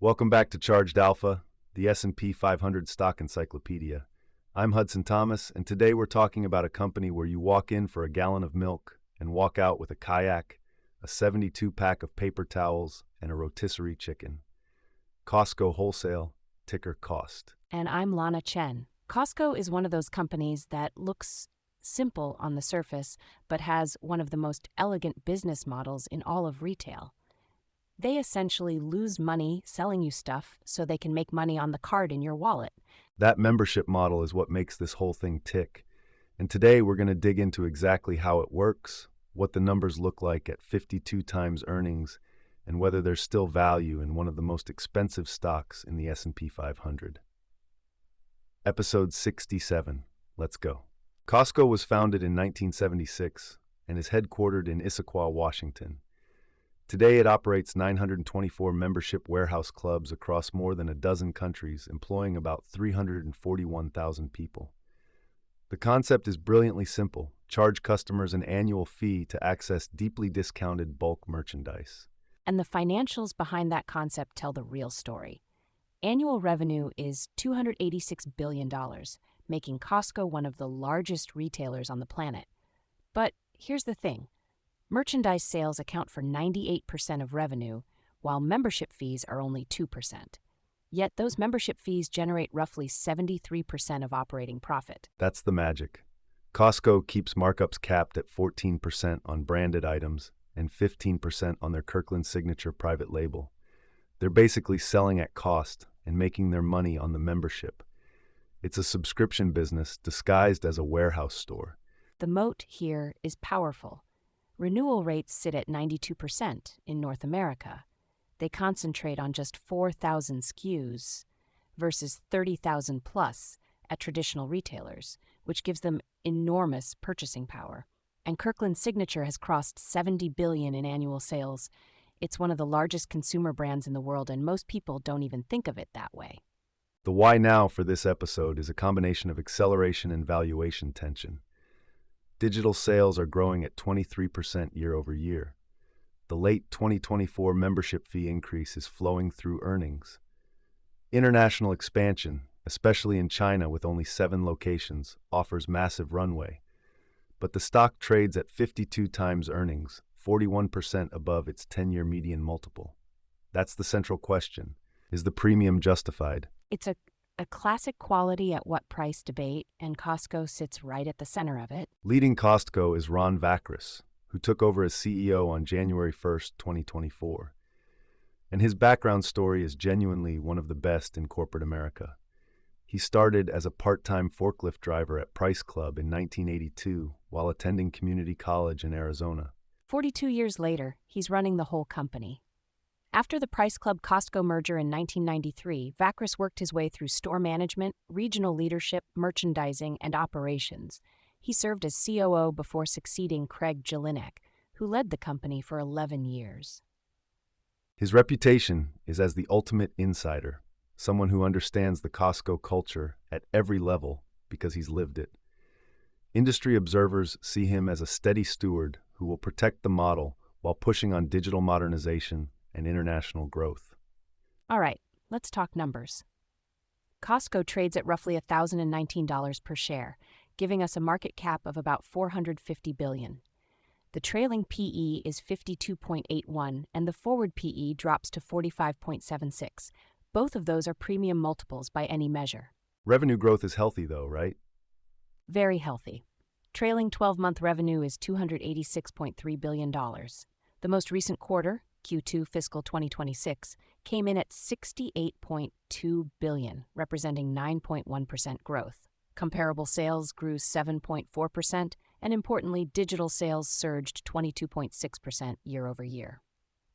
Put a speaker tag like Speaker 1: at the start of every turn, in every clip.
Speaker 1: Welcome back to Charged Alpha, the S&P 500 stock encyclopedia. I'm Hudson Thomas, and today we're talking about a company where you walk in for a gallon of milk and walk out with a kayak, a 72-pack of paper towels, and a rotisserie chicken. Costco Wholesale, ticker COST.
Speaker 2: And I'm Lana Chen. Costco is one of those companies that looks simple on the surface, but has one of the most elegant business models in all of retail. They essentially lose money selling you stuff so they can make money on the card in your wallet.
Speaker 1: That membership model is what makes this whole thing tick. And today we're going to dig into exactly how it works, what the numbers look like at 52 times earnings, and whether there's still value in one of the most expensive stocks in the S&P 500. Episode 67. Let's go. Costco was founded in 1976 and is headquartered in Issaquah, Washington. Today, it operates 924 membership warehouse clubs across more than a dozen countries, employing about 341,000 people. The concept is brilliantly simple. Charge customers an annual fee to access deeply discounted bulk merchandise.
Speaker 2: And the financials behind that concept tell the real story. Annual revenue is $286 billion, making Costco one of the largest retailers on the planet. But here's the thing. Merchandise sales account for 98% of revenue, while membership fees are only 2%. Yet those membership fees generate roughly 73% of operating profit.
Speaker 1: That's the magic. Costco keeps markups capped at 14% on branded items and 15% on their Kirkland Signature private label. They're basically selling at cost and making their money on the membership. It's a subscription business disguised as a warehouse store.
Speaker 2: The moat here is powerful. Renewal rates sit at 92% in North America. They concentrate on just 4,000 SKUs versus 30,000 plus at traditional retailers, which gives them enormous purchasing power. And Kirkland Signature has crossed $70 billion in annual sales. It's one of the largest consumer brands in the world, and most people don't even think of it that way.
Speaker 1: The why now for this episode is a combination of acceleration and valuation tension. Digital sales are growing at 23% year over year. The late 2024 membership fee increase is flowing through earnings. International expansion, especially in China with only 7 locations, offers massive runway. But the stock trades at 52 times earnings, 41% above its 10-year median multiple. That's the central question. Is the premium justified?
Speaker 2: It's a classic quality at what price debate, and Costco sits right at the center of it.
Speaker 1: Leading Costco is Ron Vakris, who took over as CEO on January 1st, 2024. And his background story is genuinely one of the best in corporate America. He started as a part-time forklift driver at Price Club in 1982 while attending community college in Arizona.
Speaker 2: 42 years later, he's running the whole company. After the Price Club-Costco merger in 1993, Vakris worked his way through store management, regional leadership, merchandising, and operations. He served as COO before succeeding Craig Jelinek, who led the company for 11 years.
Speaker 1: His reputation is as the ultimate insider, someone who understands the Costco culture at every level because he's lived it. Industry observers see him as a steady steward who will protect the model while pushing on digital modernization and international growth.
Speaker 2: All right, let's talk numbers. Costco trades at roughly $1,019 per share, giving us a market cap of about $450 billion. The trailing PE is 52.81, and the forward PE drops to 45.76. Both of those are premium multiples by any measure.
Speaker 1: Revenue growth is healthy though, right?
Speaker 2: Very healthy. Trailing 12-month revenue is $286.3 billion. The most recent quarter, Q2 fiscal 2026, came in at $68.2 billion, representing 9.1% growth. Comparable sales grew 7.4%, and importantly, digital sales surged 22.6% year over year.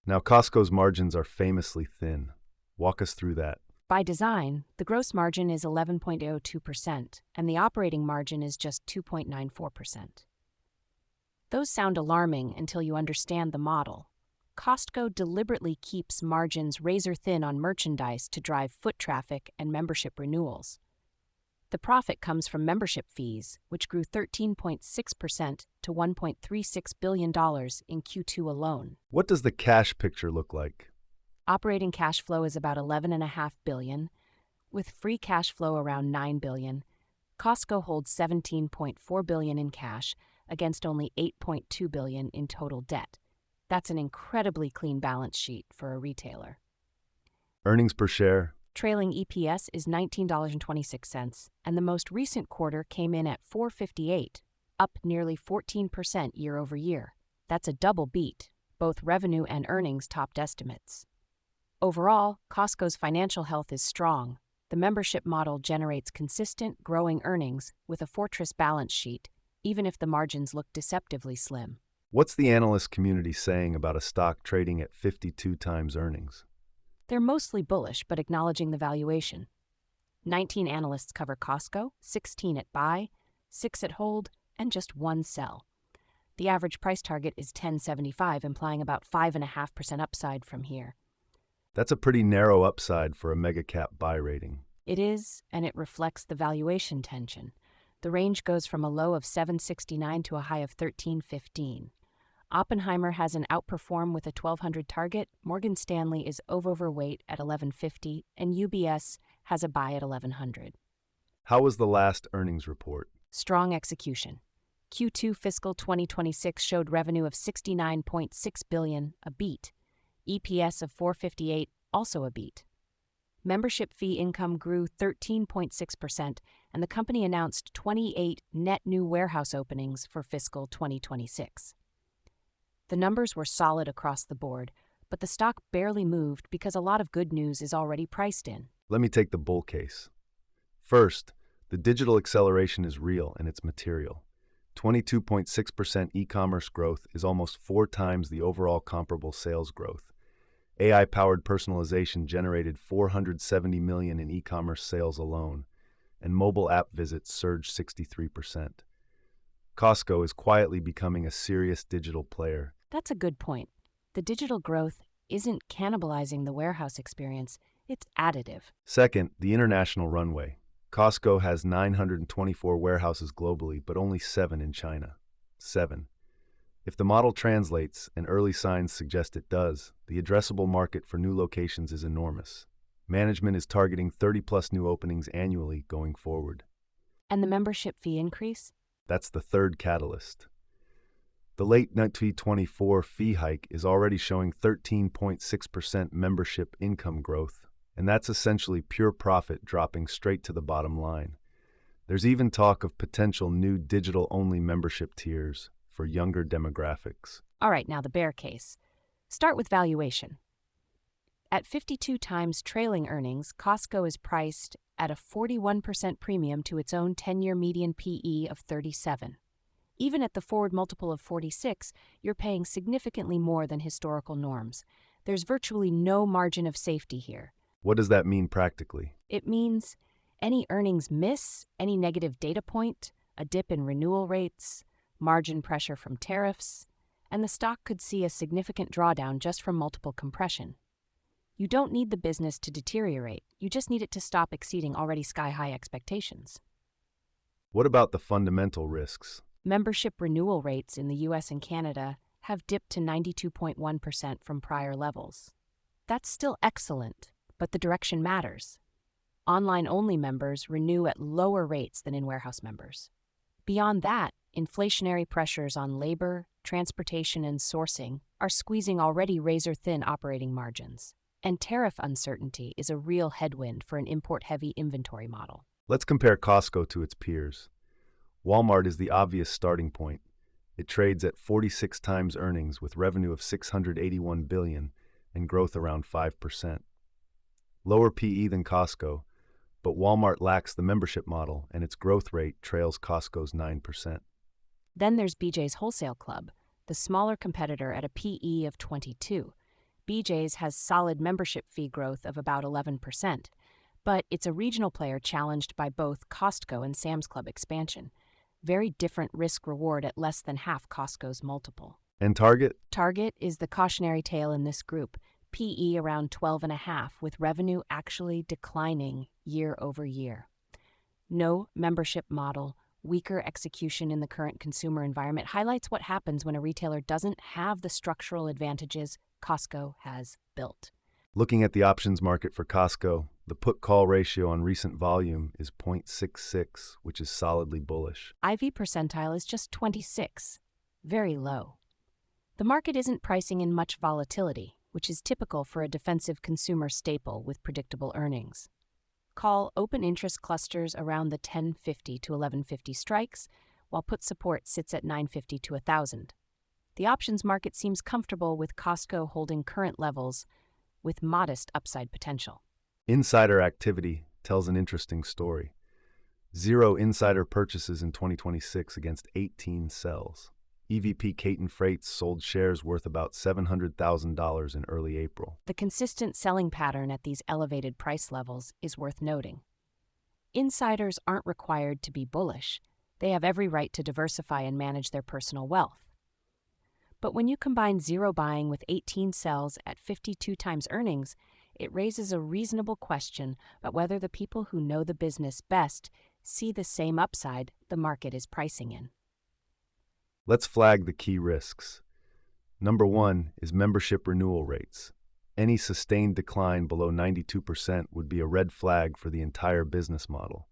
Speaker 1: Now, Costco's margins are famously thin. Walk us through that.
Speaker 2: By design, the gross margin is 11.02%, and the operating margin is just 2.94%. Those sound alarming until you understand the model. Costco deliberately keeps margins razor-thin on merchandise to drive foot traffic and membership renewals. The profit comes from membership fees, which grew 13.6% to $1.36 billion in Q2 alone.
Speaker 1: What does the cash picture look like?
Speaker 2: Operating cash flow is about $11.5 billion, with free cash flow around $9 billion. Costco holds $17.4 billion in cash against only $8.2 billion in total debt. That's an incredibly clean balance sheet for a retailer.
Speaker 1: Earnings per share.
Speaker 2: Trailing EPS is $19.26, and the most recent quarter came in at $4.58, up nearly 14% year over year. That's a double beat. Both revenue and earnings topped estimates. Overall, Costco's financial health is strong. The membership model generates consistent, growing earnings with a fortress balance sheet, even if the margins look deceptively slim.
Speaker 1: What's the analyst community saying about a stock trading at 52 times earnings?
Speaker 2: They're mostly bullish but acknowledging the valuation. 19 analysts cover Costco, 16 at buy, 6 at hold, and just 1 sell. The average price target is $10.75, implying about 5.5% upside from here.
Speaker 1: That's a pretty narrow upside for a mega cap buy rating.
Speaker 2: It is, and it reflects the valuation tension. The range goes from a low of $7.69 to a high of $13.15. Oppenheimer has an outperform with a 1,200 target, Morgan Stanley is overweight at $11.50, and UBS has a buy at $1100.
Speaker 1: How was the last earnings report?
Speaker 2: Strong execution. Q2 fiscal 2026 showed revenue of $69.6 billion, a beat. EPS of $4.58, also a beat. Membership fee income grew 13.6%, and the company announced 28 net new warehouse openings for fiscal 2026. The numbers were solid across the board, but the stock barely moved because a lot of good news is already priced in.
Speaker 1: Let me take the bull case. First, the digital acceleration is real and it's material. 22.6% e-commerce growth is almost 4 times the overall comparable sales growth. AI-powered personalization generated $470 million in e-commerce sales alone, and mobile app visits surged 63%. Costco is quietly becoming a serious digital player.
Speaker 2: That's a good point. The digital growth isn't cannibalizing the warehouse experience, it's additive.
Speaker 1: Second, the international runway. Costco has 924 warehouses globally, but only 7 in China. 7. If the model translates, and early signs suggest it does, the addressable market for new locations is enormous. Management is targeting 30-plus new openings annually going forward.
Speaker 2: And the membership fee increase?
Speaker 1: That's the third catalyst. The late 2024 fee hike is already showing 13.6% membership income growth, and that's essentially pure profit dropping straight to the bottom line. There's even talk of potential new digital-only membership tiers for younger demographics.
Speaker 2: All right, now the bear case. Start with valuation. At 52 times trailing earnings, Costco is priced at a 41% premium to its own 10-year median PE of 37. Even at the forward multiple of 46, you're paying significantly more than historical norms. There's virtually no margin of safety here.
Speaker 1: What does that mean practically?
Speaker 2: It means any earnings miss, any negative data point, a dip in renewal rates, margin pressure from tariffs, and the stock could see a significant drawdown just from multiple compression. You don't need the business to deteriorate, you just need it to stop exceeding already sky-high expectations.
Speaker 1: What about the fundamental risks?
Speaker 2: Membership renewal rates in the US and Canada have dipped to 92.1% from prior levels. That's still excellent, but the direction matters. Online-only members renew at lower rates than in-warehouse members. Beyond that, inflationary pressures on labor, transportation, and sourcing are squeezing already razor-thin operating margins. And tariff uncertainty is a real headwind for an import-heavy inventory model.
Speaker 1: Let's compare Costco to its peers. Walmart is the obvious starting point. It trades at 46 times earnings with revenue of $681 billion and growth around 5%. Lower PE than Costco, but Walmart lacks the membership model and its growth rate trails Costco's 9%.
Speaker 2: Then there's BJ's Wholesale Club, the smaller competitor at a PE of 22. BJ's has solid membership fee growth of about 11%, but it's a regional player challenged by both Costco and Sam's Club expansion. Very different risk-reward at less than half Costco's multiple.
Speaker 1: And Target?
Speaker 2: Target is the cautionary tale in this group, PE around 12.5, with revenue actually declining year over year. No membership model, weaker execution in the current consumer environment highlights what happens when a retailer doesn't have the structural advantages Costco has built.
Speaker 1: Looking at the options market for Costco, the put-call ratio on recent volume is 0.66, which is solidly bullish.
Speaker 2: IV percentile is just 26, very low. The market isn't pricing in much volatility, which is typical for a defensive consumer staple with predictable earnings. Call open interest clusters around the 1050 to 1150 strikes, while put support sits at 950 to 1000. The options market seems comfortable with Costco holding current levels with modest upside potential.
Speaker 1: Insider activity tells an interesting story. 0 insider purchases in 2026 against 18 sells. EVP Caton Freights sold shares worth about $700,000 in early April.
Speaker 2: The consistent selling pattern at these elevated price levels is worth noting. Insiders aren't required to be bullish. They have every right to diversify and manage their personal wealth. But when you combine 0 buying with 18 sells at 52 times earnings, it raises a reasonable question about whether the people who know the business best see the same upside the market is pricing in.
Speaker 1: Let's flag the key risks. Number 1 is membership renewal rates. Any sustained decline below 92% would be a red flag for the entire business model.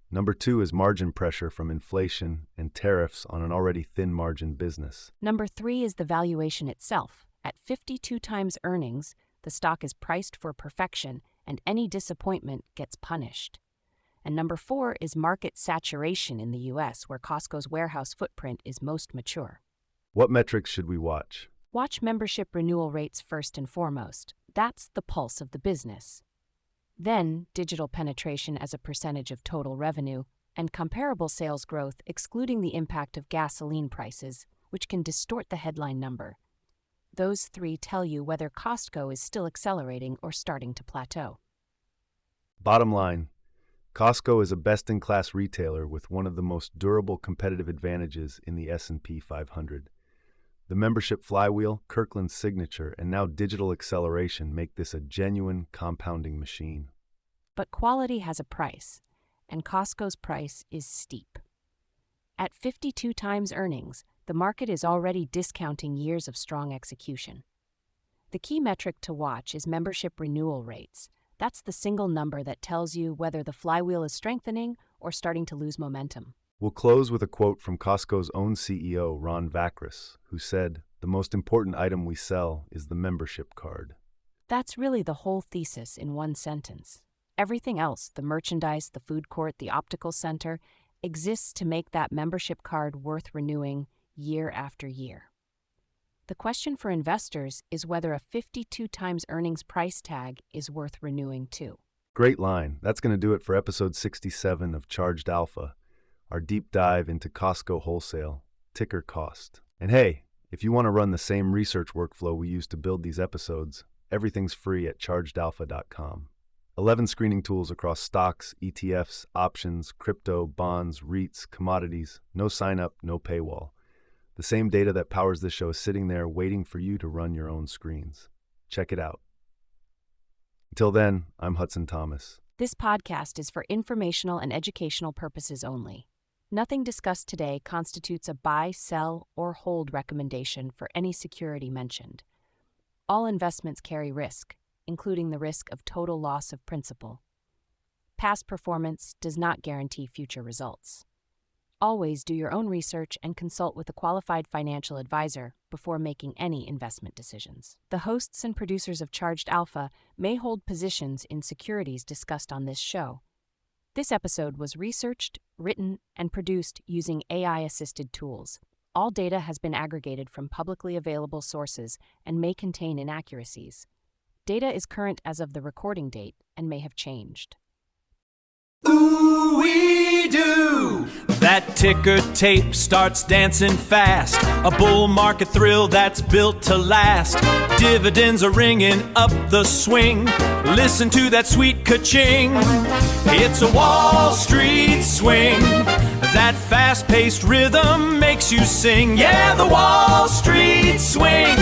Speaker 1: Number 2 is margin pressure from inflation and tariffs on an already thin margin business.
Speaker 2: Number 3 is the valuation itself. At 52 times earnings, the stock is priced for perfection, and any disappointment gets punished. And number 4 is market saturation in the U.S., where Costco's warehouse footprint is most mature.
Speaker 1: What metrics should we watch?
Speaker 2: Watch membership renewal rates first and foremost. That's the pulse of the business. Then, digital penetration as a percentage of total revenue, and comparable sales growth excluding the impact of gasoline prices, which can distort the headline number. Those 3 tell you whether Costco is still accelerating or starting to plateau.
Speaker 1: Bottom line, Costco is a best-in-class retailer with one of the most durable competitive advantages in the S&P 500. The membership flywheel, Kirkland's signature, and now digital acceleration make this a genuine compounding machine.
Speaker 2: But quality has a price, and Costco's price is steep. At 52 times earnings, the market is already discounting years of strong execution. The key metric to watch is membership renewal rates. That's the single number that tells you whether the flywheel is strengthening or starting to lose momentum.
Speaker 1: We'll close with a quote from Costco's own CEO, Ron Vacris, who said, "The most important item we sell is the membership card."
Speaker 2: That's really the whole thesis in one sentence. Everything else, the merchandise, the food court, the optical center, exists to make that membership card worth renewing year after year. The question for investors is whether a 52 times earnings price tag is worth renewing too.
Speaker 1: Great line. That's going to do it for episode 67 of Charged Alpha, our deep dive into Costco Wholesale, ticker COST. And hey, if you want to run the same research workflow we use to build these episodes, everything's free at chargedalpha.com. 11 screening tools across stocks, ETFs, options, crypto, bonds, REITs, commodities. No sign up, no paywall. The same data that powers this show is sitting there waiting for you to run your own screens. Check it out. Until then, I'm Hudson Thomas.
Speaker 2: This podcast is for informational and educational purposes only. Nothing discussed today constitutes a buy, sell, or hold recommendation for any security mentioned. All investments carry risk, including the risk of total loss of principal. Past performance does not guarantee future results. Always do your own research and consult with a qualified financial advisor before making any investment decisions. The hosts and producers of Charged Alpha may hold positions in securities discussed on this show. This episode was researched, written, and produced using AI-assisted tools. All data has been aggregated from publicly available sources and may contain inaccuracies. Data is current as of the recording date and may have changed.
Speaker 3: Ooh, we do! That ticker tape starts dancing fast. A bull market thrill that's built to last. Dividends are ringing up the swing. Listen to that sweet ka-ching. It's a Wall Street swing. That fast-paced rhythm makes you sing. Yeah, the Wall Street swing.